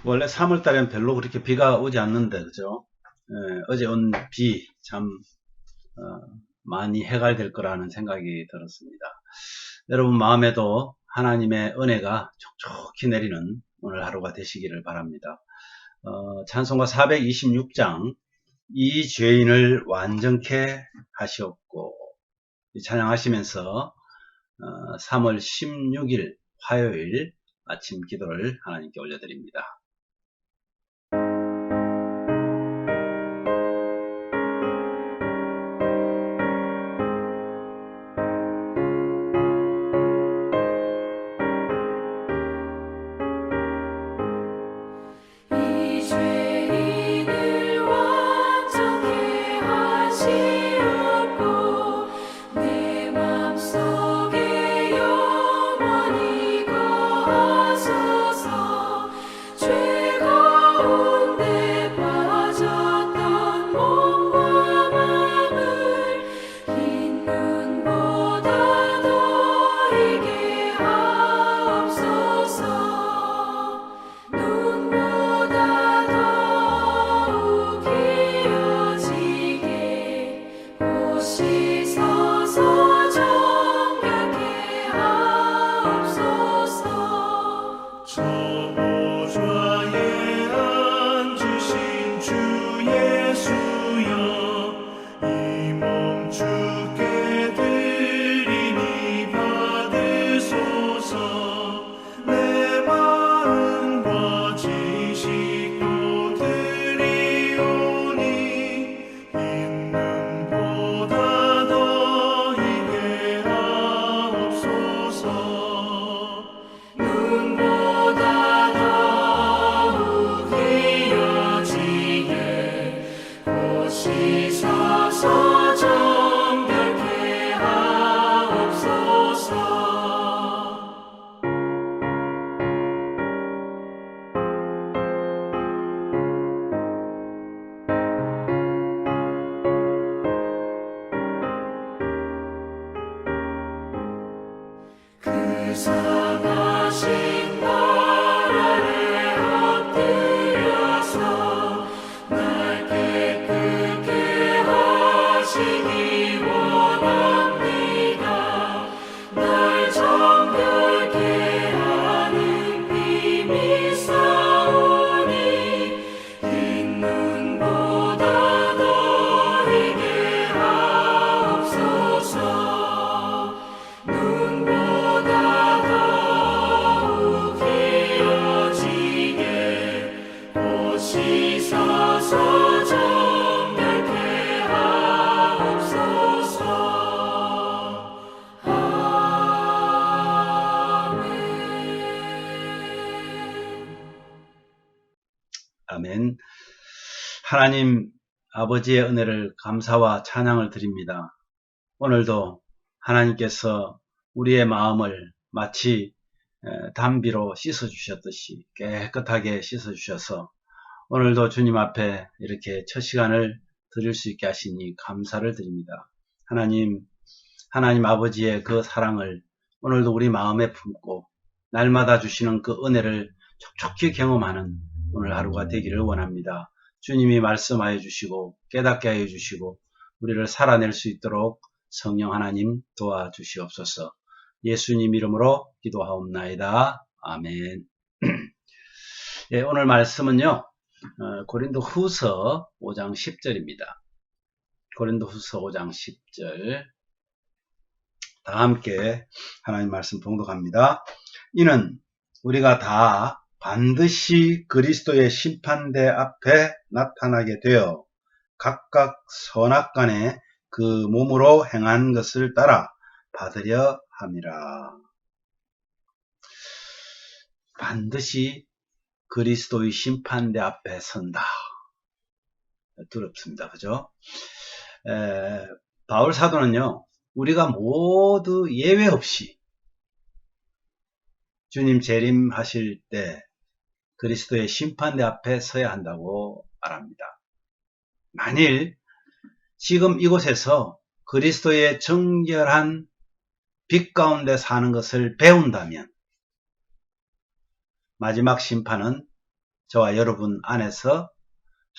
원래 3월달엔 별로 그렇게 비가 오지 않는데, 그죠? 어제 온 비, 참, 많이 해갈될 거라는 생각이 들었습니다. 여러분 마음에도 하나님의 은혜가 촉촉히 내리는 오늘 하루가 되시기를 바랍니다. 찬송가 426장, 이 죄인을 완전케 하시옵고, 찬양하시면서 3월 16일 화요일 아침 기도를 하나님께 올려드립니다. 아멘. 하나님 아버지의 은혜를 감사와 찬양을 드립니다. 오늘도 하나님께서 우리의 마음을 마치 담비로 씻어주셨듯이 깨끗하게 씻어주셔서 오늘도 주님 앞에 이렇게 첫 시간을 드릴 수 있게 하시니 감사를 드립니다. 하나님 아버지의 그 사랑을 오늘도 우리 마음에 품고 날마다 주시는 그 은혜를 촉촉히 경험하는 오늘 하루가 되기를 원합니다. 주님이 말씀하여 주시고 깨닫게 하여 주시고 우리를 살아낼 수 있도록 성령 하나님 도와주시옵소서. 예수님 이름으로 기도하옵나이다. 아멘. 예, 오늘 말씀은요. 고린도 후서 5장 10절입니다. 고린도 후서 5장 10절 다 함께 하나님 말씀 봉독합니다. 이는 우리가 다 반드시 그리스도의 심판대 앞에 나타나게 되어 각각 선악간에 그 몸으로 행한 것을 따라 받으려 함이라. 반드시 그리스도의 심판대 앞에 선다. 두렵습니다. 그죠? 바울 사도는요, 우리가 모두 예외 없이 주님 재림하실 때 그리스도의 심판대 앞에 서야 한다고 말합니다. 만일 지금 이곳에서 그리스도의 정결한 빛 가운데 사는 것을 배운다면 마지막 심판은 저와 여러분 안에서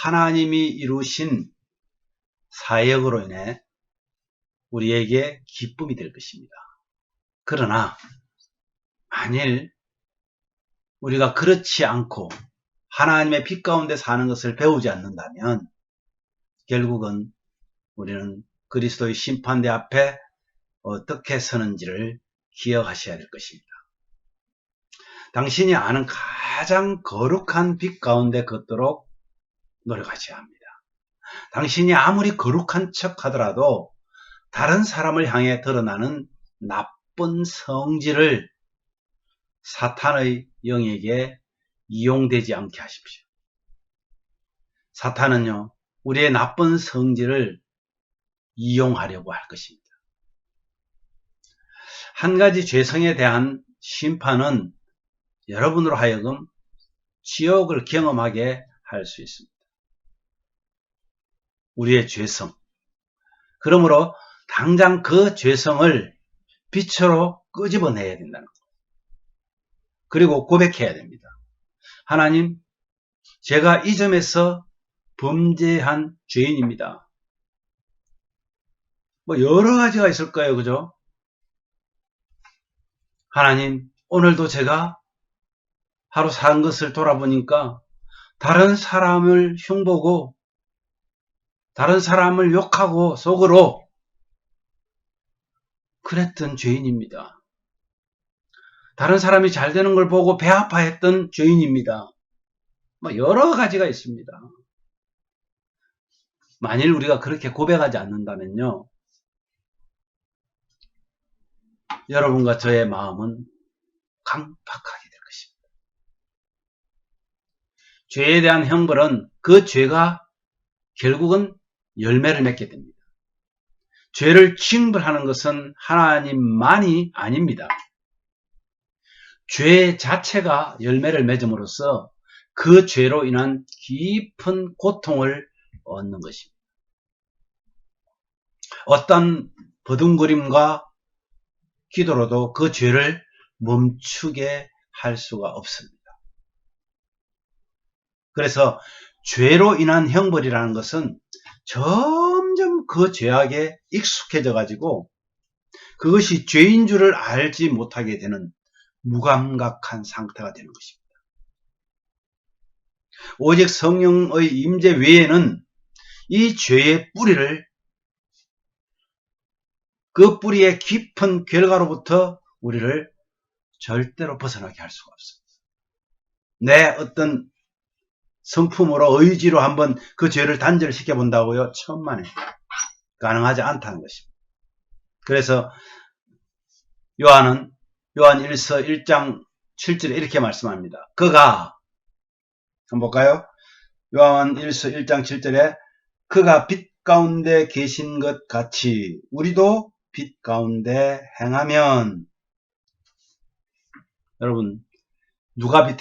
하나님이 이루신 사역으로 인해 우리에게 기쁨이 될 것입니다. 그러나 만일 우리가 그렇지 않고 하나님의 빛 가운데 사는 것을 배우지 않는다면 결국은 우리는 그리스도의 심판대 앞에 어떻게 서는지를 기억하셔야 될 것입니다. 당신이 아는 가장 거룩한 빛 가운데 걷도록 노력하셔야 합니다. 당신이 아무리 거룩한 척 하더라도 다른 사람을 향해 드러나는 나쁜 성질을 사탄의 영에게 이용되지 않게 하십시오. 사탄은요, 우리의 나쁜 성질을 이용하려고 할 것입니다. 한 가지 죄성에 대한 심판은 여러분으로 하여금 지옥을 경험하게 할 수 있습니다. 우리의 죄성. 그러므로 당장 그 죄성을 빛으로 끄집어내야 된다는 거예요. 그리고 고백해야 됩니다. 하나님, 제가 이 점에서 범죄한 죄인입니다. 여러 가지가 있을 거예요. 그죠? 하나님, 오늘도 제가 하루 산 것을 돌아보니까 다른 사람을 흉보고 다른 사람을 욕하고 속으로 그랬던 죄인입니다. 다른 사람이 잘 되는 걸 보고 배 아파했던 죄인입니다. 여러 가지가 있습니다. 만일 우리가 그렇게 고백하지 않는다면요, 여러분과 저의 마음은 강팍하게 될 것입니다. 죄에 대한 형벌은 그 죄가 결국은 열매를 맺게 됩니다. 죄를 징벌하는 것은 하나님만이 아닙니다. 죄 자체가 열매를 맺음으로써 그 죄로 인한 깊은 고통을 얻는 것입니다. 어떤 버둥거림과 기도로도 그 죄를 멈추게 할 수가 없습니다. 그래서 죄로 인한 형벌이라는 것은 점점 그 죄악에 익숙해져 가지고 그것이 죄인 줄을 알지 못하게 되는 무감각한 상태가 되는 것입니다. 오직 성령의 임재 외에는 이 죄의 뿌리를, 그 뿌리의 깊은 결과로부터 우리를 절대로 벗어나게 할 수가 없습니다. 내 어떤 성품으로, 의지로 한번 그 죄를 단절시켜 본다고요? 천만에 가능하지 않다는 것입니다. 그래서 요한 1서 1장 7절에 이렇게 말씀합니다. 그가, 한번 볼까요? 요한 1서 1장 7절에 그가 빛 가운데 계신 것 같이 우리도 빛 가운데 행하면, 여러분, 누가 빛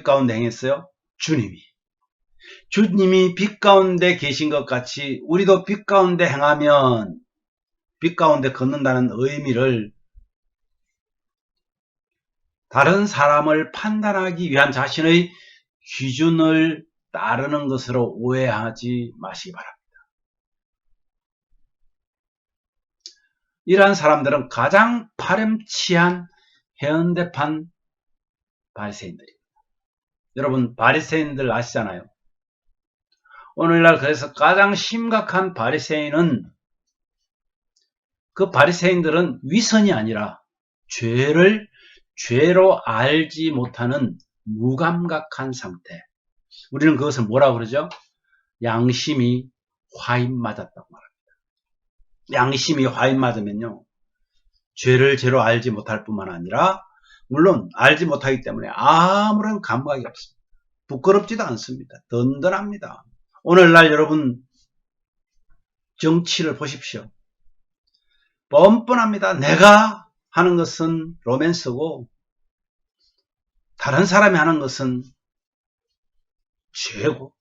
가운데 행했어요? 주님이 빛 가운데 계신 것 같이 우리도 빛 가운데 행하면, 빛 가운데 걷는다는 의미를 다른 사람을 판단하기 위한 자신의 기준을 따르는 것으로 오해하지 마시기 바랍니다. 이러한 사람들은 가장 파렴치한 현대판 바리새인들입니다. 여러분, 바리새인들 아시잖아요. 오늘날 그래서 가장 심각한 바리새인은, 그 바리새인들은 위선이 아니라 죄로 알지 못하는 무감각한 상태. 우리는 그것을 뭐라고 그러죠? 양심이 화인 맞았다고 말합니다. 양심이 화인 맞으면요, 죄를 죄로 알지 못할 뿐만 아니라, 물론 알지 못하기 때문에 아무런 감각이 없습니다. 부끄럽지도 않습니다. 든든합니다. 오늘날 여러분 정치를 보십시오. 뻔뻔합니다. 내가 하는 것은 로맨스고 다른 사람이 하는 것은 죄고,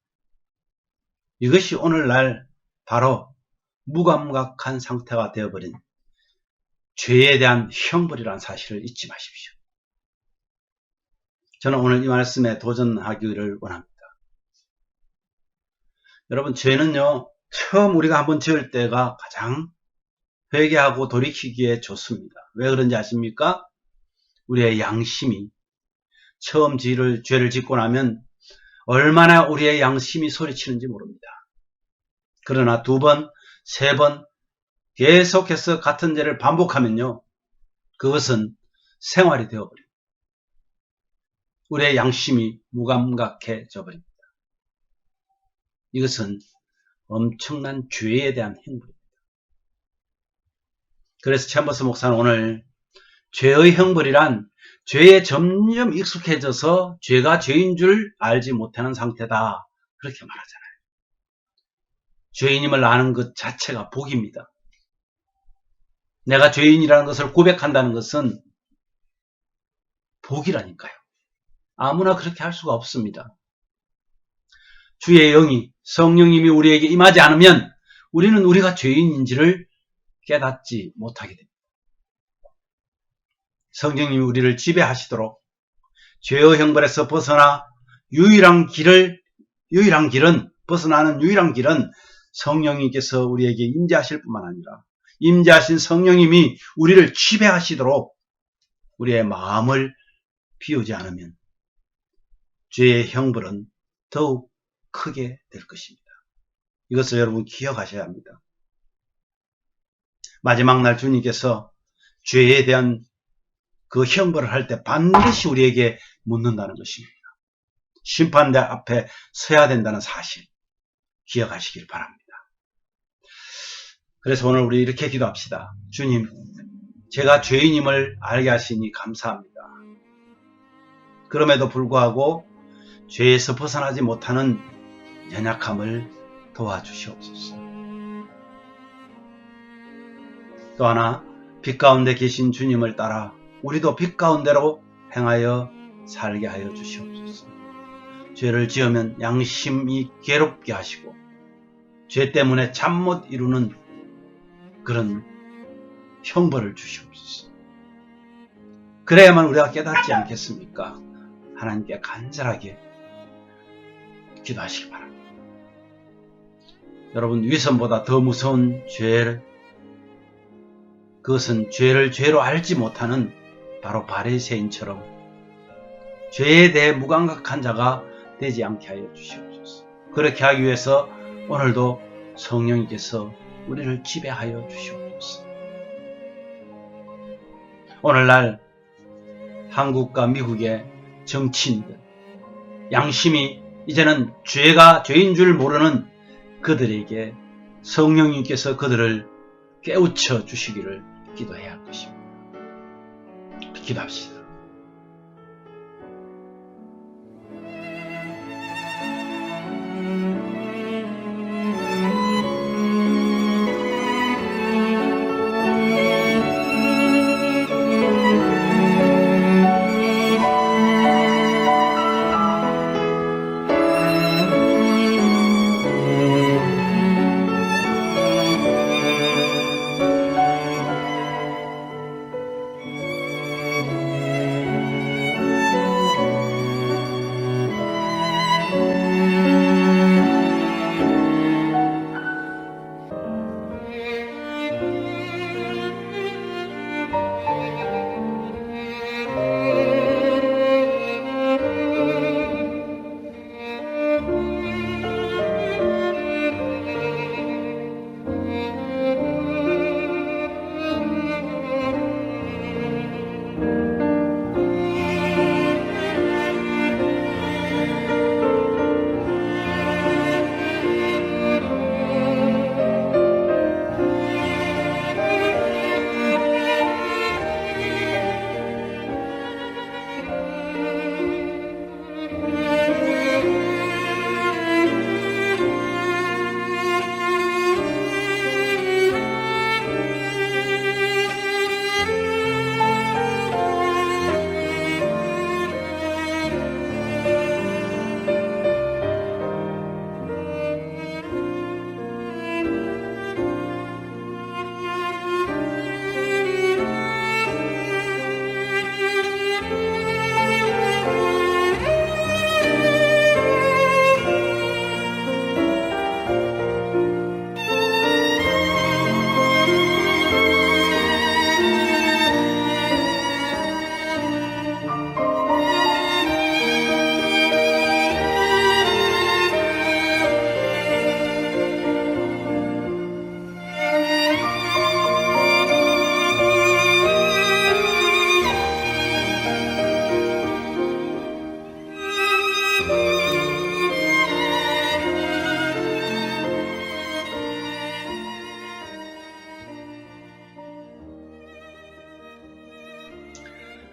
이것이 오늘날 바로 무감각한 상태가 되어버린 죄에 대한 형벌이라는 사실을 잊지 마십시오. 저는 오늘 이 말씀에 도전하기를 원합니다. 여러분, 죄는요, 처음 우리가 한번 지을 때가 가장 회개하고 돌이키기에 좋습니다. 왜 그런지 아십니까? 우리의 양심이 처음 죄를 짓고 나면 얼마나 우리의 양심이 소리치는지 모릅니다. 그러나 2번, 3번 계속해서 같은 죄를 반복하면요, 그것은 생활이 되어버립니다. 우리의 양심이 무감각해져 버립니다. 이것은 엄청난 죄에 대한 행보입니다. 그래서 챔버스 목사는 오늘 죄의 형벌이란 죄에 점점 익숙해져서 죄가 죄인 줄 알지 못하는 상태다, 그렇게 말하잖아요. 죄인임을 아는 것 자체가 복입니다. 내가 죄인이라는 것을 고백한다는 것은 복이라니까요. 아무나 그렇게 할 수가 없습니다. 주의 영이, 성령님이 우리에게 임하지 않으면 우리는 우리가 죄인인지를 깨닫지 못하게 됩니다. 성령님이 우리를 지배하시도록 죄의 형벌에서 벗어나 벗어나는 유일한 길은 성령님께서 우리에게 임재하실 뿐만 아니라 임재하신 성령님이 우리를 지배하시도록 우리의 마음을 비우지 않으면 죄의 형벌은 더욱 크게 될 것입니다. 이것을 여러분 기억하셔야 합니다. 마지막 날 주님께서 죄에 대한 그 형벌을 할 때 반드시 우리에게 묻는다는 것입니다. 심판대 앞에 서야 된다는 사실 기억하시길 바랍니다. 그래서 오늘 우리 이렇게 기도합시다. 주님, 제가 죄인임을 알게 하시니 감사합니다. 그럼에도 불구하고 죄에서 벗어나지 못하는 연약함을 도와주시옵소서. 또 하나, 빛 가운데 계신 주님을 따라 우리도 빛 가운데로 행하여 살게 하여 주시옵소서. 죄를 지으면 양심이 괴롭게 하시고 죄 때문에 잠 못 이루는 그런 형벌을 주시옵소서. 그래야만 우리가 깨닫지 않겠습니까? 하나님께 간절하게 기도하시기 바랍니다. 여러분, 위선보다 더 무서운 그것은 죄를 죄로 알지 못하는 바로 바리새인처럼 죄에 대해 무감각한 자가 되지 않게 하여 주시옵소서. 그렇게 하기 위해서 오늘도 성령님께서 우리를 지배하여 주시옵소서. 오늘날 한국과 미국의 정치인들, 양심이 이제는 죄가 죄인 줄 모르는 그들에게 성령님께서 그들을 깨우쳐 주시기를 기도해야 할 것입니다. 기도합시다.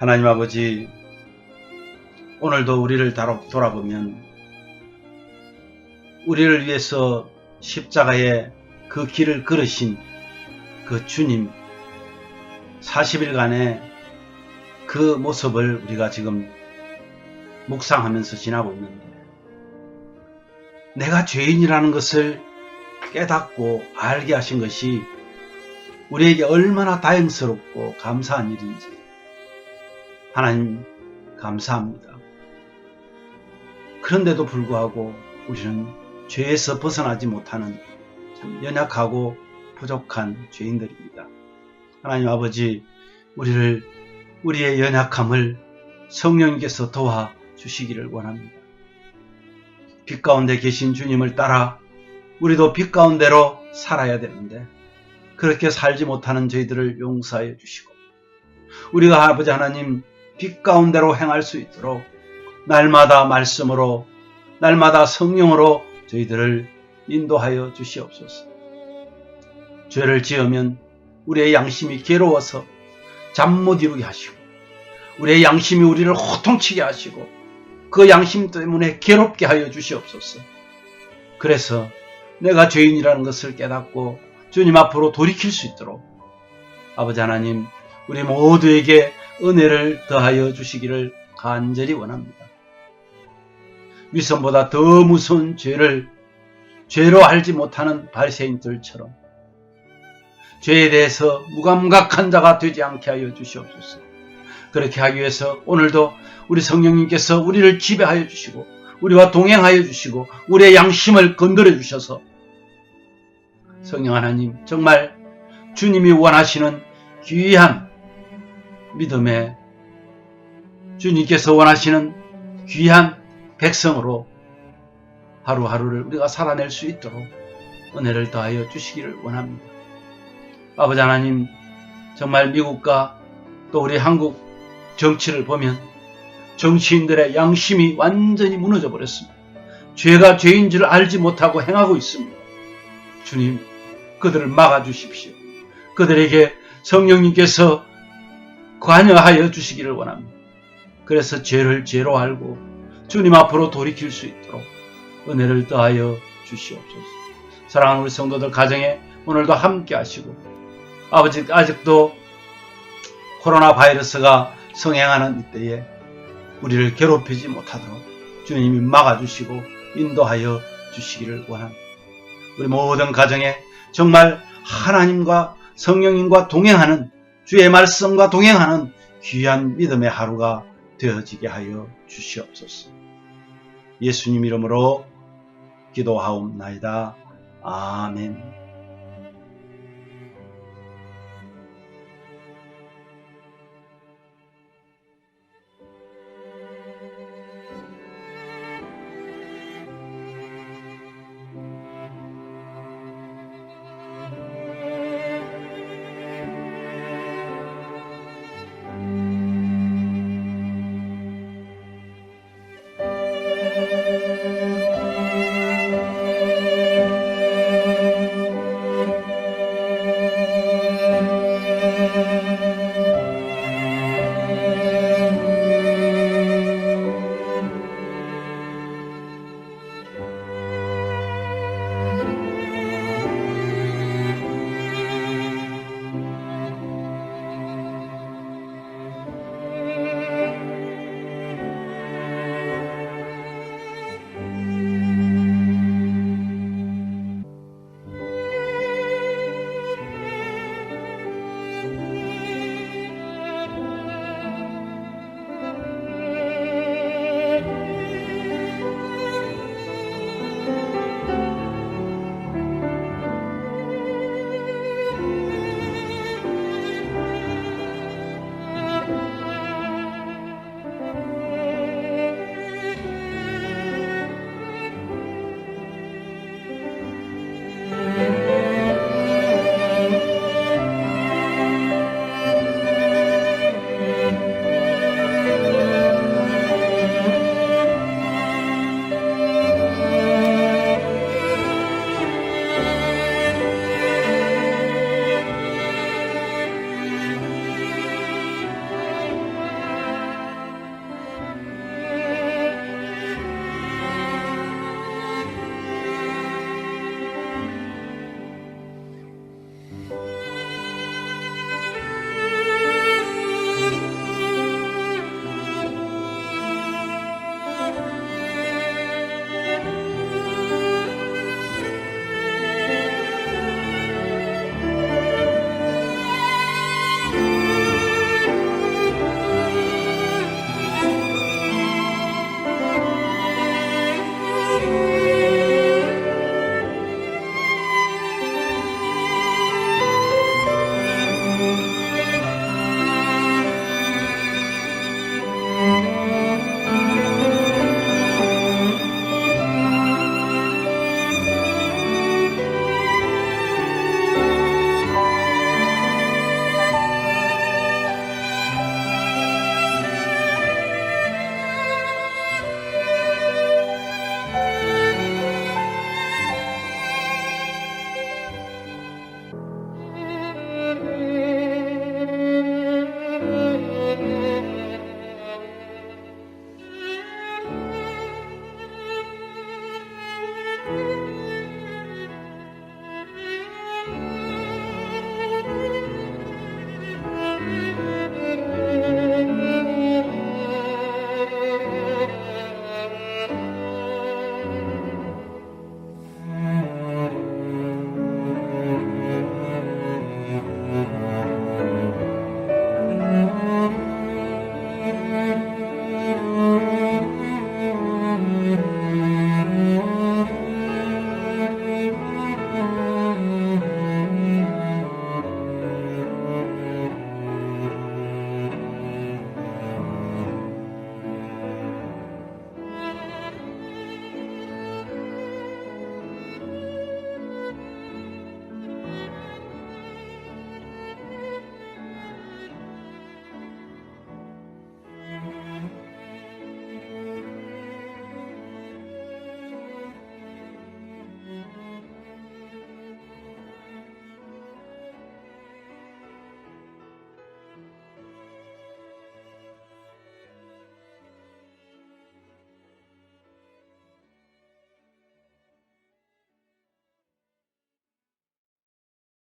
하나님 아버지, 오늘도 우리를 돌아보면 우리를 위해서 십자가의 그 길을 걸으신 그 주님 40일간의 그 모습을 우리가 지금 묵상하면서 지나고 있는데, 내가 죄인이라는 것을 깨닫고 알게 하신 것이 우리에게 얼마나 다행스럽고 감사한 일인지 하나님 감사합니다. 그런데도 불구하고 우리는 죄에서 벗어나지 못하는 참 연약하고 부족한 죄인들입니다. 하나님 아버지, 우리의 연약함을 성령님께서 도와주시기를 원합니다. 빛 가운데 계신 주님을 따라 우리도 빛 가운데로 살아야 되는데, 그렇게 살지 못하는 저희들을 용서하여 주시고, 우리가 아버지 하나님 빛 가운데로 행할 수 있도록 날마다 말씀으로, 날마다 성령으로 저희들을 인도하여 주시옵소서. 죄를 지으면 우리의 양심이 괴로워서 잠 못 이루게 하시고, 우리의 양심이 우리를 호통치게 하시고, 그 양심 때문에 괴롭게 하여 주시옵소서. 그래서 내가 죄인이라는 것을 깨닫고 주님 앞으로 돌이킬 수 있도록 아버지 하나님, 우리 모두에게 은혜를 더하여 주시기를 간절히 원합니다. 위선보다 더 무서운 죄로 알지 못하는 바리새인들처럼 죄에 대해서 무감각한 자가 되지 않게 하여 주시옵소서. 그렇게 하기 위해서 오늘도 우리 성령님께서 우리를 지배하여 주시고, 우리와 동행하여 주시고, 우리의 양심을 건드려 주셔서 성령 하나님, 정말 주님이 원하시는 귀한 믿음에, 주님께서 원하시는 귀한 백성으로 하루하루를 우리가 살아낼 수 있도록 은혜를 더하여 주시기를 원합니다. 아버지 하나님, 정말 미국과 또 우리 한국 정치를 보면 정치인들의 양심이 완전히 무너져 버렸습니다. 죄가 죄인 줄 알지 못하고 행하고 있습니다. 주님, 그들을 막아주십시오. 그들에게 성령님께서 관여하여 주시기를 원합니다. 그래서 죄를 죄로 알고 주님 앞으로 돌이킬 수 있도록 은혜를 더하여 주시옵소서. 사랑하는 우리 성도들 가정에 오늘도 함께 하시고, 아버지, 아직도 코로나 바이러스가 성행하는 이때에 우리를 괴롭히지 못하도록 주님이 막아주시고 인도하여 주시기를 원합니다. 우리 모든 가정에 정말 하나님과 성령님과 동행하는, 주의 말씀과 동행하는 귀한 믿음의 하루가 되어지게 하여 주시옵소서. 예수님 이름으로 기도하옵나이다. 아멘.